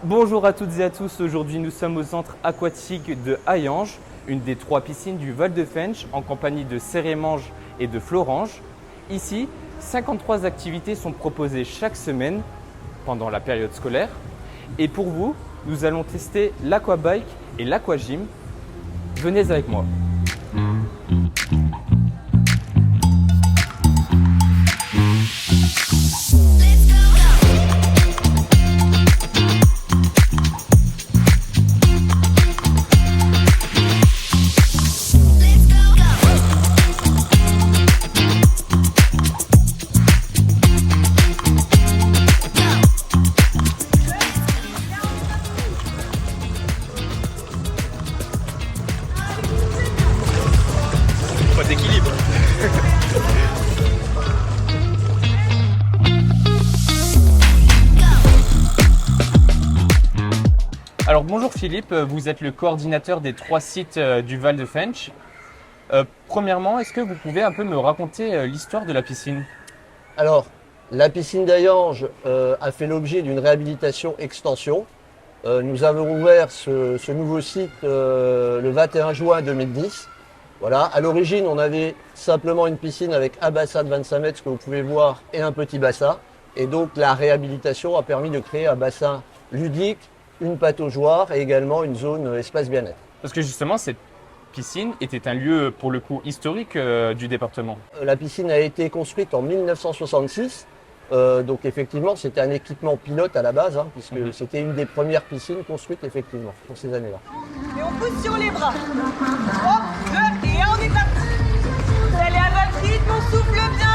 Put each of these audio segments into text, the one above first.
Bonjour à toutes et à tous, aujourd'hui nous sommes au centre aquatique de Hayange, une des 3 piscines du Val de Fensch en compagnie de Cérémange et de Florange. Ici, 53 activités sont proposées chaque semaine pendant la période scolaire. Et pour vous, nous allons tester l'aquabike et l'aquagym. Venez avec moi. Pas d'équilibre. Alors bonjour Philippe, vous êtes le coordinateur des 3 sites du Val de Fensch. Premièrement, est-ce que vous pouvez un peu me raconter l'histoire de la piscine? Alors, la piscine d'Hayange a fait l'objet d'une réhabilitation extension. Nous avons ouvert ce nouveau site le 21 juin 2010. Voilà. À l'origine, on avait simplement une piscine avec un bassin de 25 mètres, ce que vous pouvez voir, et un petit bassin. Et donc, la réhabilitation a permis de créer un bassin ludique, une pataugeoire et également une zone espace bien-être. Parce que justement, cette piscine était un lieu pour le coup historique du département. La piscine a été construite en 1966. Donc effectivement, c'était un équipement pilote à la base, puisque c'était une des premières piscines construites effectivement pour ces années-là. Et on pousse sur les bras. Hop, 2, et on est parti. Vous allez à votre rythme, on souffle bien.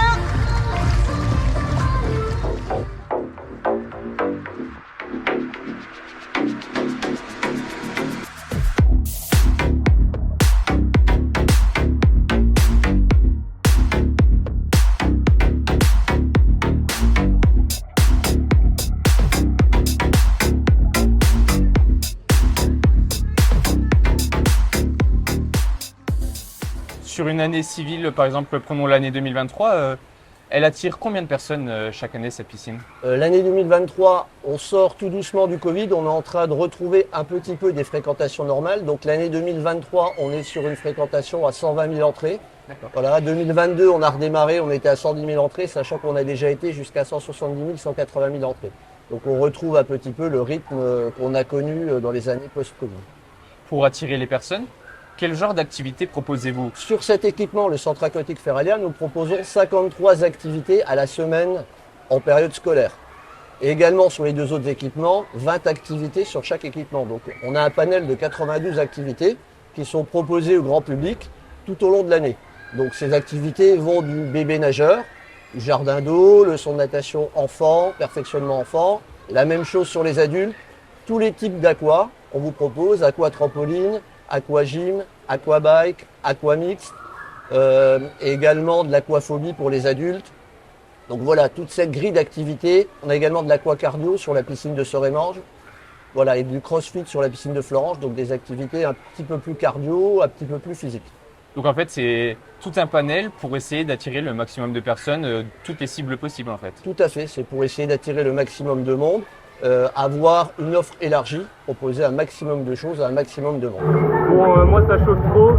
Sur une année civile, par exemple, prenons l'année 2023, elle attire combien de personnes chaque année cette piscine? L'année 2023, on sort tout doucement du Covid, on est en train de retrouver un petit peu des fréquentations normales. Donc l'année 2023, on est sur une fréquentation à 120 000 entrées. D'accord. Voilà, 2022, on a redémarré, on était à 110 000 entrées, sachant qu'on a déjà été jusqu'à 170 000, 180 000 entrées. Donc on retrouve un petit peu le rythme qu'on a connu dans les années post-Covid. Pour attirer les personnes, quel genre d'activité proposez-vous? Sur cet équipement, le centre aquatique Ferralia, nous proposons 53 activités à la semaine en période scolaire. Et également sur les 2 autres équipements, 20 activités sur chaque équipement. Donc on a un panel de 92 activités qui sont proposées au grand public tout au long de l'année. Donc ces activités vont du bébé nageur, du jardin d'eau, leçons de natation enfant, perfectionnement enfant. La même chose sur les adultes, tous les types d'aqua. On vous propose aqua trampoline, aquagym, aquabike, aquamix, et également de l'aquaphobie pour les adultes. Donc voilà, toute cette grille d'activités. On a également de l'aquacardio sur la piscine de Cérémange. Voilà, et du crossfit sur la piscine de Florange, donc des activités un petit peu plus cardio, un petit peu plus physique. Donc en fait, c'est tout un panel pour essayer d'attirer le maximum de personnes, toutes les cibles possibles en fait. Tout à fait, c'est pour essayer d'attirer le maximum de monde, avoir une offre élargie, proposer un maximum de choses à un maximum de monde. Bon, moi ça chauffe trop.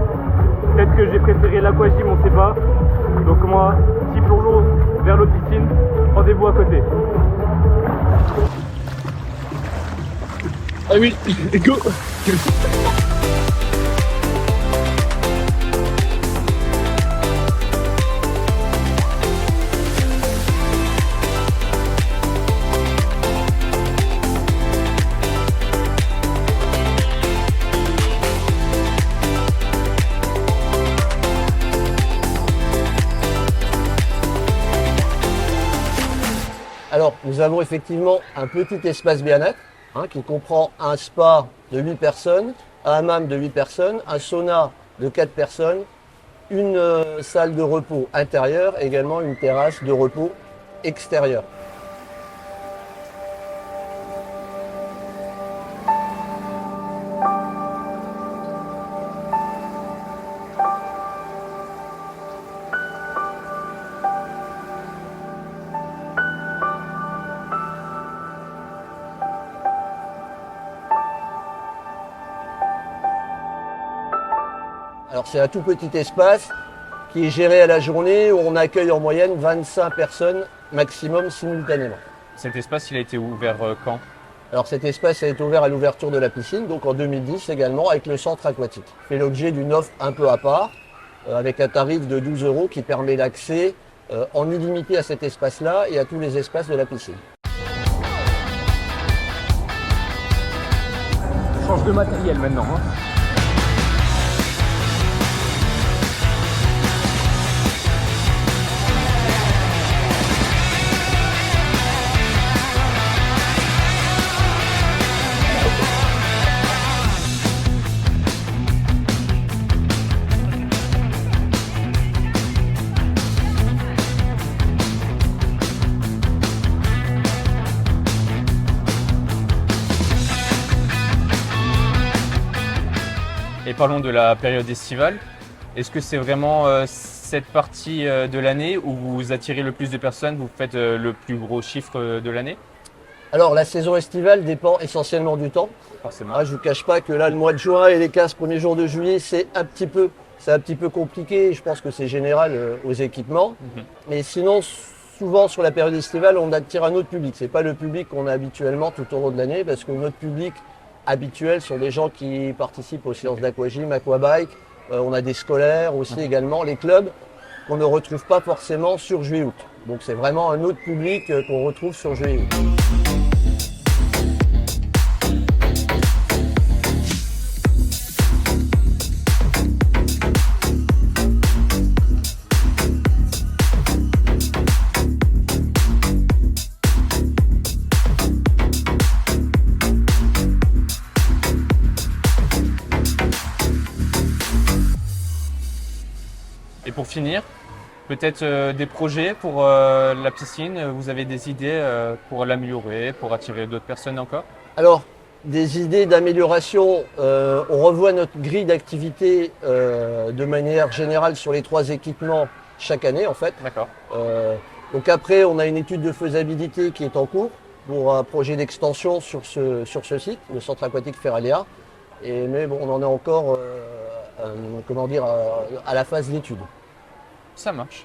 Peut-être que j'ai préféré l'aquagym, on sait pas. Donc moi, petit plongeon vers l'autre piscine. Rendez-vous à côté. Ah oui, go. Alors, nous avons effectivement un petit espace bien-être qui comprend un spa de 8 personnes, un hammam de 8 personnes, un sauna de 4 personnes, une salle de repos intérieure, également une terrasse de repos extérieure. Alors c'est un tout petit espace qui est géré à la journée où on accueille en moyenne 25 personnes maximum simultanément. Cet espace, il a été ouvert quand? Alors cet espace a été ouvert à l'ouverture de la piscine, donc en 2010 également avec le centre aquatique. Il fait l'objet d'une offre un peu à part, avec un tarif de 12 € qui permet l'accès en illimité à cet espace-là et à tous les espaces de la piscine. On change de matériel maintenant. Hein. Et parlons de la période estivale. Est-ce que c'est vraiment cette partie de l'année où vous attirez le plus de personnes, vous faites le plus gros chiffre de l'année? Alors la saison estivale dépend essentiellement du temps. Forcément. Je ne vous cache pas que là le mois de juin et les 15 premiers jours de juillet c'est un petit peu compliqué. Je pense que c'est général aux équipements. Mais sinon souvent sur la période estivale on attire un autre public. C'est pas le public qu'on a habituellement tout au long de l'année parce que notre public habituels sont des gens qui participent aux séances d'aquagym, aquabike. On a des scolaires aussi également, les clubs qu'on ne retrouve pas forcément sur juillet-août. Donc c'est vraiment un autre public qu'on retrouve sur juillet-août. Et pour finir, peut-être des projets pour la piscine. Vous avez des idées pour l'améliorer, pour attirer d'autres personnes encore? Alors, des idées d'amélioration, on revoit notre grille d'activité de manière générale sur les 3 équipements chaque année en fait. D'accord. Donc après, on a une étude de faisabilité qui est en cours pour un projet d'extension sur ce site, le centre aquatique Ferralia. Mais bon, on en est encore à la phase d'étude. Ça marche.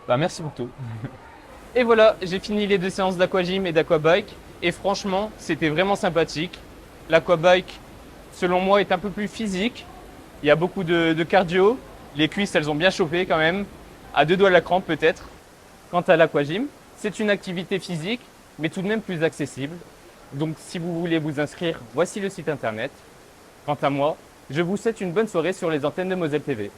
Bah, merci pour tout. Et voilà, j'ai fini les 2 séances d'aquagym et d'aquabike. Et franchement, c'était vraiment sympathique. L'aquabike, selon moi, est un peu plus physique. Il y a beaucoup de cardio. Les cuisses, elles ont bien chauffé quand même. À 2 doigts de la crampe peut-être. Quant à l'aquagym, c'est une activité physique, mais tout de même plus accessible. Donc si vous voulez vous inscrire, voici le site internet. Quant à moi, je vous souhaite une bonne soirée sur les antennes de Moselle TV.